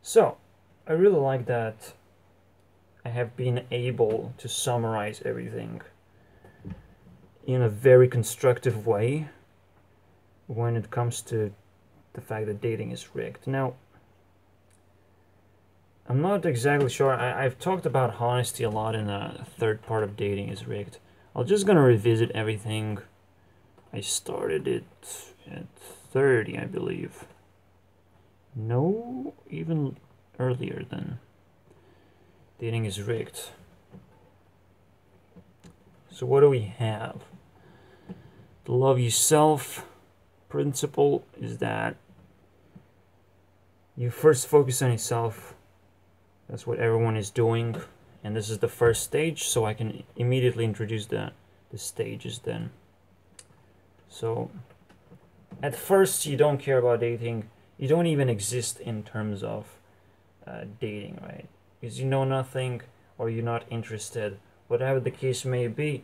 So, I really like that I have been able to summarize everything in a very constructive way when it comes to the fact that dating is rigged. Now, I'm not exactly sure. I've talked about honesty a lot in the third part of dating is rigged. I'm just gonna revisit everything. I started it at 30, I believe. No, even earlier than dating is rigged. So what do we have? The love yourself principle is that you first focus on yourself. That's what everyone is doing, and this is the first stage, so I can immediately introduce the stages then. So at first you don't care about dating. You don't even exist in terms of dating, right? Because you know nothing, or you're not interested, whatever the case may be.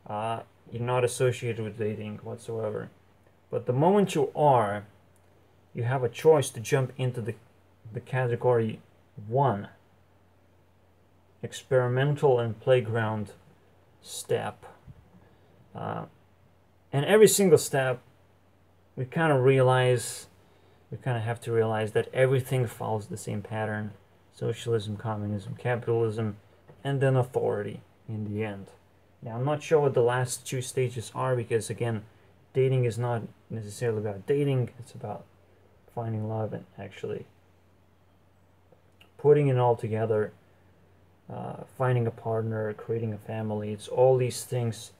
You're not associated with dating whatsoever. But the moment you are, you have a choice to jump into the category 1, experimental and playground step. And every single step, we kind of have to realize that everything follows the same pattern: socialism, communism, capitalism, and then authority in the end. Now, I'm not sure what the last 2 stages are, because again, dating is not necessarily about dating, it's about finding love and actually putting it all together, finding a partner, creating a family. It's all these things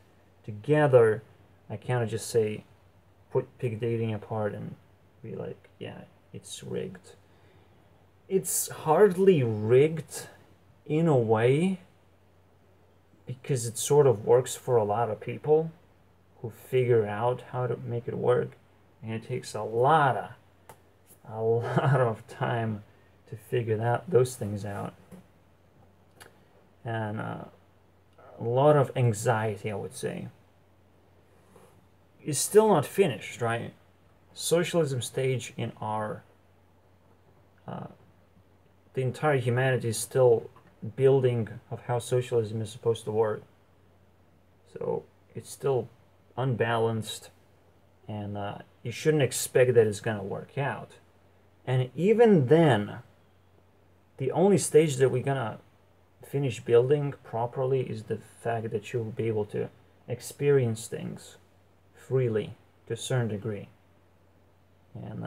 together. I cannot just say pick dating apart and be like, yeah, it's rigged. It's hardly rigged in a way, because it sort of works for a lot of people who figure out how to make it work, and it takes a lot of time to figure those things out, and a lot of anxiety, I would say. It's still not finished, right? Socialism stage in our the entire humanity is still building of how socialism is supposed to work. So it's still unbalanced, and you shouldn't expect that it's gonna work out. And even then, the only stage that we're gonna finish building properly is the fact that you'll be able to experience things freely to a certain degree. And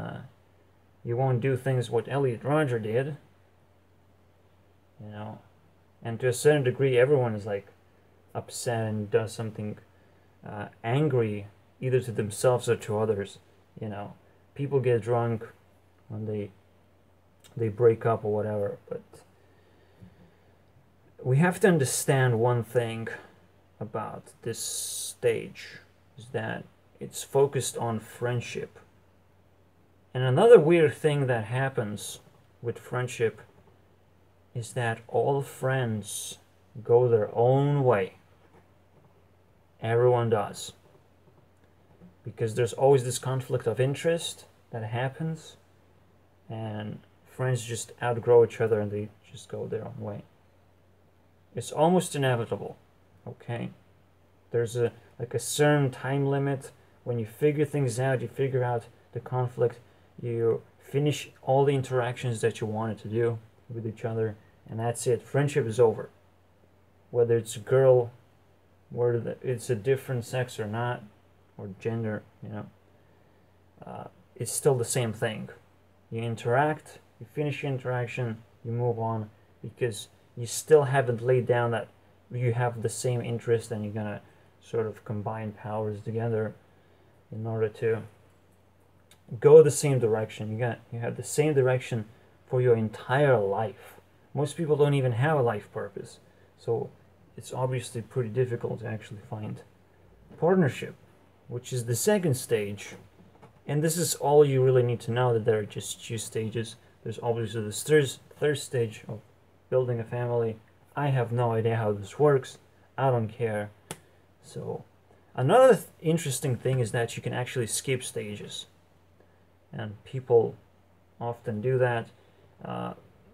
you won't do things what Elliot Rodger did, you know. And to a certain degree, everyone is like upset and does something angry, either to themselves or to others. You know, people get drunk when they break up or whatever. But we have to understand one thing about this stage, is that it's focused on friendship. And another weird thing that happens with friendship is that all friends go their own way. Everyone does. Because there's always this conflict of interest that happens, and friends just outgrow each other and they just go their own way. It's almost inevitable, okay? There's a certain time limit. When you figure things out, you figure out the conflict, you finish all the interactions that you wanted to do with each other, and that's it. Friendship is over. Whether it's a girl, whether it's a different sex or not, or gender, you know, it's still the same thing. You interact, you finish your interaction, you move on, because you still haven't laid down that you have the same interest, and you're gonna sort of combine powers together in order to go the same direction. You have the same direction for your entire life. Most people don't even have a life purpose, so it's obviously pretty difficult to actually find partnership, which is the second stage. And this is all you really need to know, that there are just 2 stages. There's obviously this third stage of building a family. I have no idea how this works. I don't care. So another interesting thing is that you can actually skip stages, and people often do that.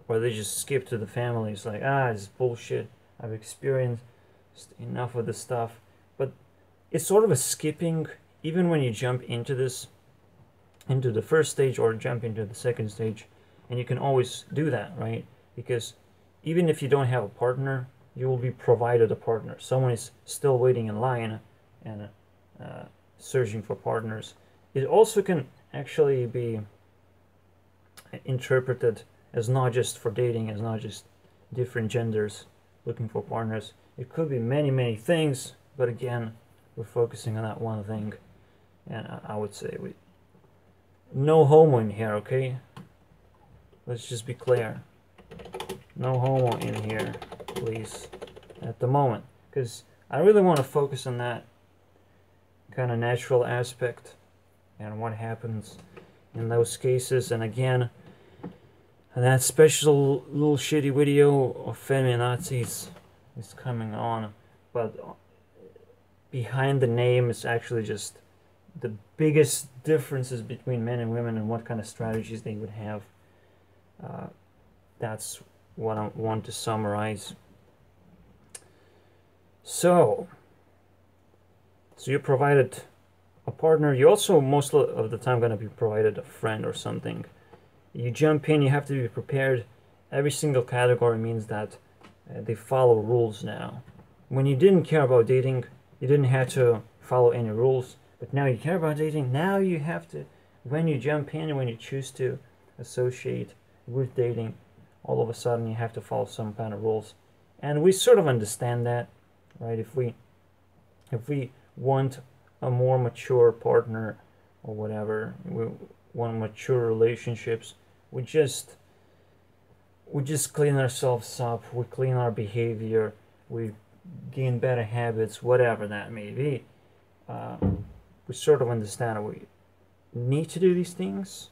or they just skip to the family. It's like, ah, it's bullshit. I've experienced enough of this stuff. But it's sort of a skipping, even when you jump into this, into the first stage or jump into the second stage, and you can always do that, right? Because even if you don't have a partner, you will be provided a partner. Someone is still waiting in line and searching for partners. It also can actually be interpreted as not just for dating, as not just different genders looking for partners. It could be many, many things, but again, we're focusing on that one thing. And I would say no homo in here, okay? Let's just be clear. No homo in here, please, at the moment. Because I really want to focus on that kind of natural aspect and what happens in those cases. And again, that special little shitty video of feminazis is coming on, but behind the name is actually just the biggest differences between men and women and what kind of strategies they would have. That's what I want to summarize. So you're provided a partner. You also most of the time going to be provided a friend or something. You jump in, you have to be prepared. Every single category means that they follow rules now. When you didn't care about dating, you didn't have to follow any rules. But now you care about dating. Now you have to, when you jump in, when you choose to associate with dating, all of a sudden you have to follow some kind of rules. And we sort of understand that, right? If we want a more mature partner or whatever, we want mature relationships, we just clean ourselves up, we clean our behavior, we gain better habits, whatever that may be. We sort of understand we need to do these things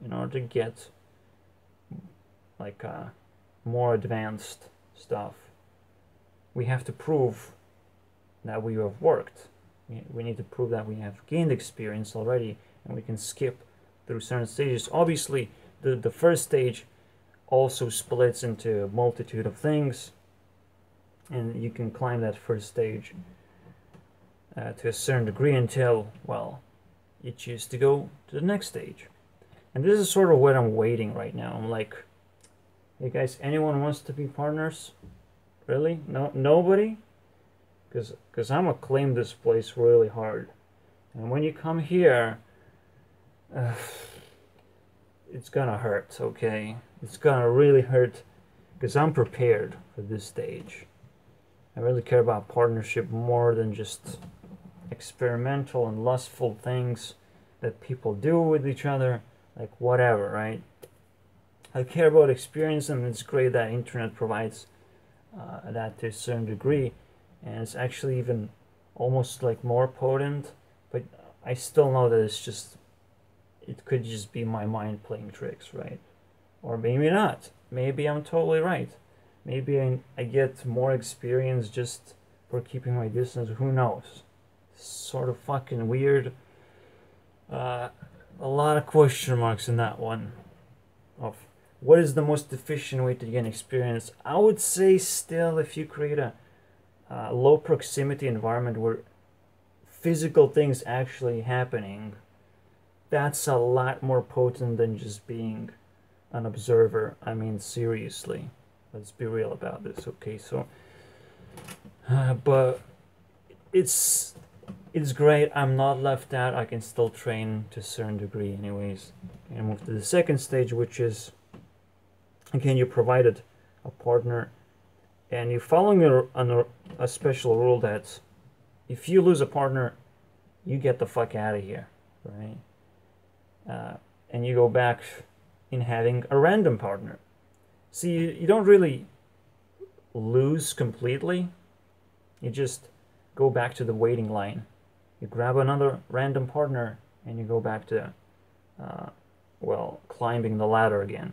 in order to get like more advanced stuff. We have to prove that we have worked. We need to prove that we have gained experience already, and we can skip through certain stages. Obviously, the first stage also splits into a multitude of things, and you can climb that first stage to a certain degree until, well, you choose to go to the next stage. And this is sort of where I'm waiting right now. I'm like, hey guys, anyone wants to be partners? Really? No, nobody? Because I'm gonna claim this place really hard. And when you come here, it's gonna hurt, okay? It's gonna really hurt because I'm prepared for this stage. I really care about partnership more than just experimental and lustful things that people do with each other, like whatever, right? I care about experience, and it's great that internet provides that to a certain degree, and it's actually even almost like more potent, but I still know that it could just be my mind playing tricks, right? Or maybe not. Maybe I'm totally right. Maybe I get more experience just for keeping my distance. Who knows? Sort of fucking weird. A lot of question marks in that one. Of what is the most efficient way to gain experience? I would say still if you create a low proximity environment where physical things actually happening, that's a lot more potent than just being an observer. I mean, seriously, let's be real about this, okay? So, but it's great. I'm not left out. I can still train to a certain degree, anyways. And move to the second stage, which is, again, you're provided a partner, and you're following a special rule that if you lose a partner, you get the fuck out of here, right? And you go back in having a random partner. See, you don't really lose completely. You just go back to the waiting line. You grab another random partner and you go back to, well, climbing the ladder again.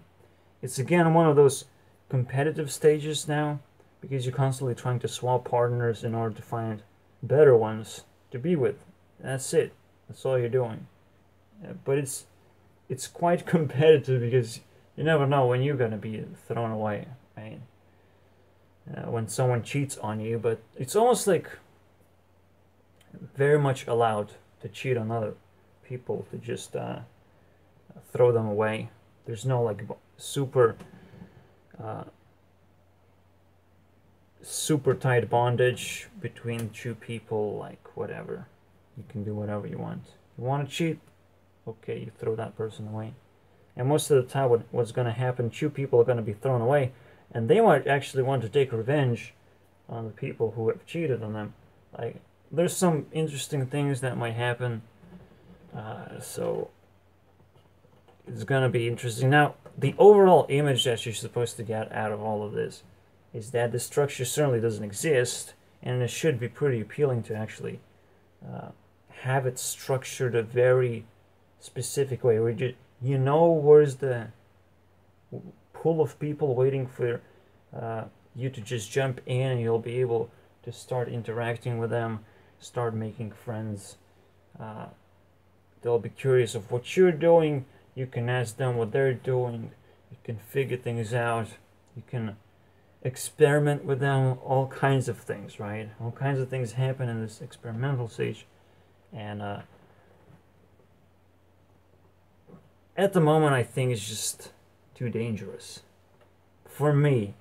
It's again one of those competitive stages now, because you're constantly trying to swap partners in order to find better ones to be with. That's it. That's all you're doing. But it's quite competitive because You never know when you're gonna be thrown away, right? When someone cheats on you, but it's almost like very much allowed to cheat on other people, to just throw them away. There's no like super uh, super tight bondage between two people, like whatever. You can do whatever you want. You want to cheat? Okay, you throw that person away. And most of the time, what's going to happen, two people are going to be thrown away, and they might actually want to take revenge on the people who have cheated on them. Like, there's some interesting things that might happen. So it's going to be interesting. Now, the overall image that you're supposed to get out of all of this is that the structure certainly doesn't exist, and it should be pretty appealing to actually have it structured a very specific way, where you know where's the pool of people waiting for you to just jump in, and you'll be able to start interacting with them, start making friends. They'll be curious of what you're doing. You can ask them what they're doing. You can figure things out. You can experiment with them, all kinds of things, right? All kinds of things happen in this experimental stage. And at the moment, I think it's just too dangerous. For me,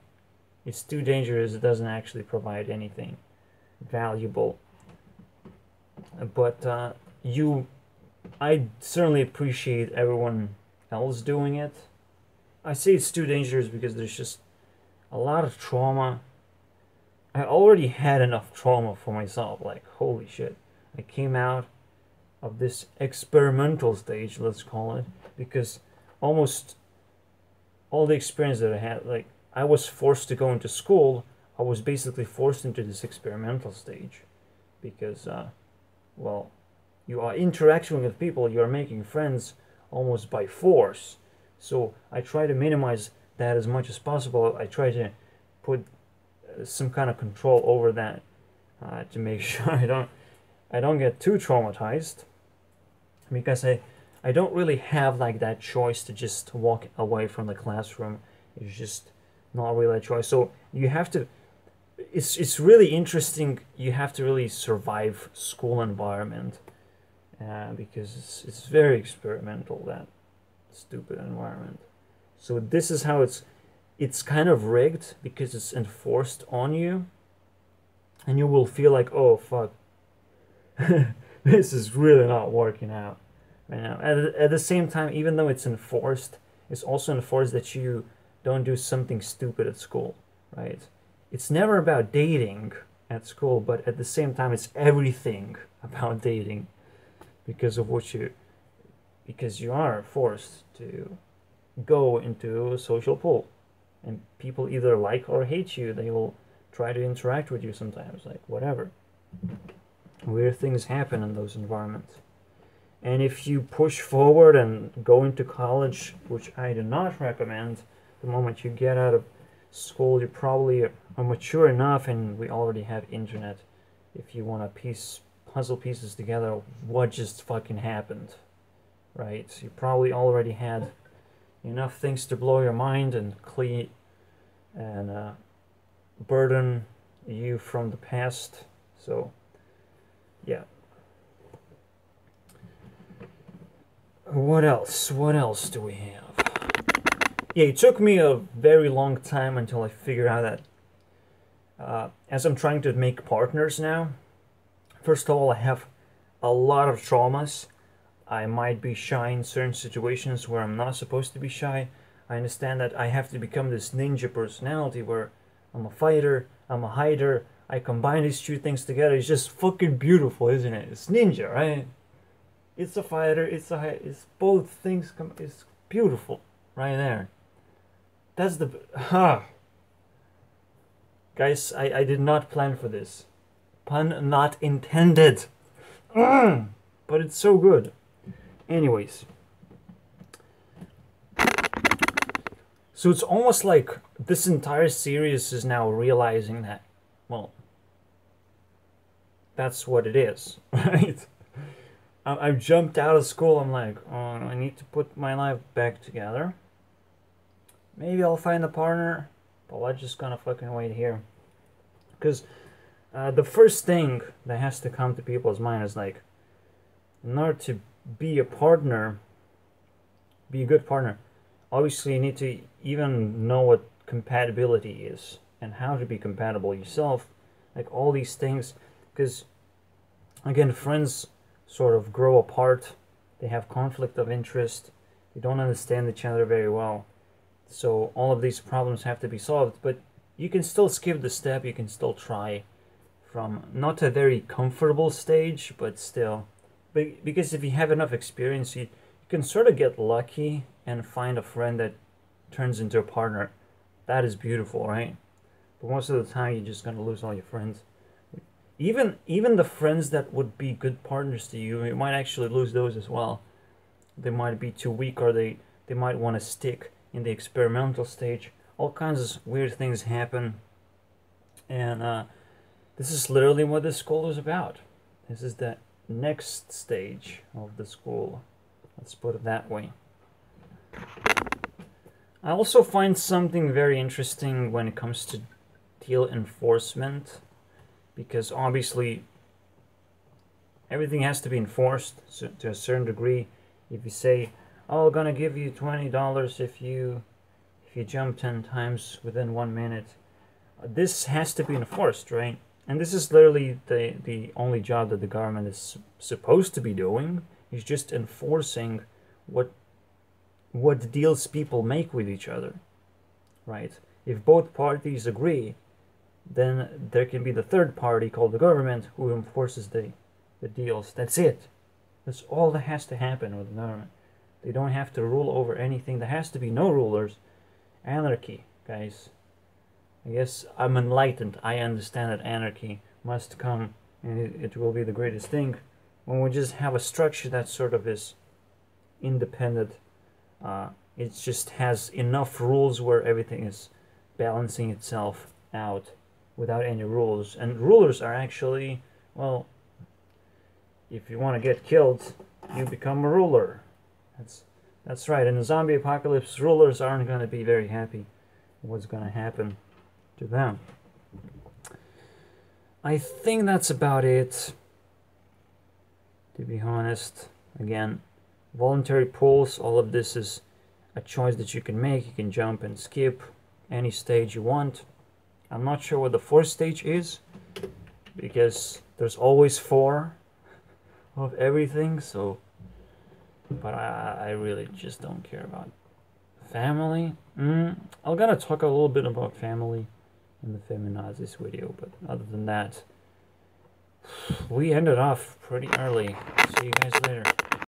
it's too dangerous. It doesn't actually provide anything valuable. But I certainly appreciate everyone else doing it. I say it's too dangerous because there's just a lot of trauma. I already had enough trauma for myself. Like, holy shit. I came out of this experimental stage, let's call it, because almost all the experience that I had, like, I was forced to go into school. I was basically forced into this experimental stage because, well, you are interacting with people, you are making friends almost by force. So I try to minimize that as much as possible. I try to put some kind of control over that to make sure I don't get too traumatized, because I don't really have like that choice to just walk away from the classroom. It's just not really a choice. So you have to. It's really interesting. You have to really survive school environment. Because it's very experimental, that stupid environment. So this is how it's kind of rigged, because it's enforced on you, and you will feel like, oh fuck, this is really not working out right now. At the same time, even though it's enforced, it's also enforced that you don't do something stupid at school, right? It's never about dating at school, but at the same time, it's everything about dating. Because you are forced to go into a social pool, and people either like or hate you. They will try to interact with you sometimes, like whatever. Weird things happen in those environments. And if you push forward and go into college, which I do not recommend, the moment you get out of school, you probably are mature enough, and we already have internet. If you want to puzzle pieces together, what just fucking happened, right? You probably already had enough things to blow your mind and clean and burden you from the past. So yeah, what else do we have? Yeah, it took me a very long time until I figured out that as I'm trying to make partners now, first of all, I have a lot of traumas. I might be shy in certain situations where I'm not supposed to be shy. I understand that I have to become this ninja personality where I'm a fighter, I'm a hider. I combine these two things together. It's just fucking beautiful, isn't it? It's ninja, right? It's a fighter, it's both things. It's beautiful right there. That's the... Guys, I did not plan for this. Pun not intended. But it's so good. Anyways. So it's almost like this entire series is now realizing that, well, that's what it is, right? I've jumped out of school. I'm like, oh, I need to put my life back together. maybe I'll find a partner, but we're just gonna fucking wait here. Because the first thing that has to come to people's mind is like, in order to be a partner, be a good partner, obviously you need to even know what compatibility is and how to be compatible yourself, like all these things. Because again, friends sort of grow apart, they have conflict of interest, they don't understand each other very well, so all of these problems have to be solved. But you can still skip the step, you can still try from not a very comfortable stage, but still, because if you have enough experience, you can sort of get lucky and find a friend that turns into a partner. That is beautiful, right? But most of the time you're just going to lose all your friends. Even the friends that would be good partners to you, you might actually lose those as well. They might be too weak, or they might want to stick in the experimental stage. All kinds of weird things happen. And this is literally what this school is about. This is the next stage of the school. Let's put it that way. I also find something very interesting when it comes to deal enforcement, because obviously everything has to be enforced to a certain degree. If you say, "Oh, I'm gonna give you $20 if you jump 10 times within 1 minute," this has to be enforced, right? And this is literally the only job that the government is supposed to be doing, is just enforcing what deals people make with each other, right? If both parties agree, then there can be the third party called the government who enforces the deals. That's it. That's all that has to happen with the government. They don't have to rule over anything. There has to be no rulers. Anarchy, guys. I guess I'm enlightened. I understand that anarchy must come, and it will be the greatest thing when we just have a structure that sort of is independent. It just has enough rules where everything is balancing itself out without any rules. And rulers are actually, well, if you want to get killed, you become a ruler. That's right. In the zombie apocalypse, rulers aren't going to be very happy with what's going to happen to them. I think that's about it, to be honest. Again, voluntary pulls, all of this is a choice that you can make. You can jump and skip any stage you want. I'm not sure what the fourth stage is, because there's always 4 of everything, so, but I really just don't care about family. I'm gonna talk a little bit about family in the feminazis video, but other than that, we ended off pretty early. See you guys later.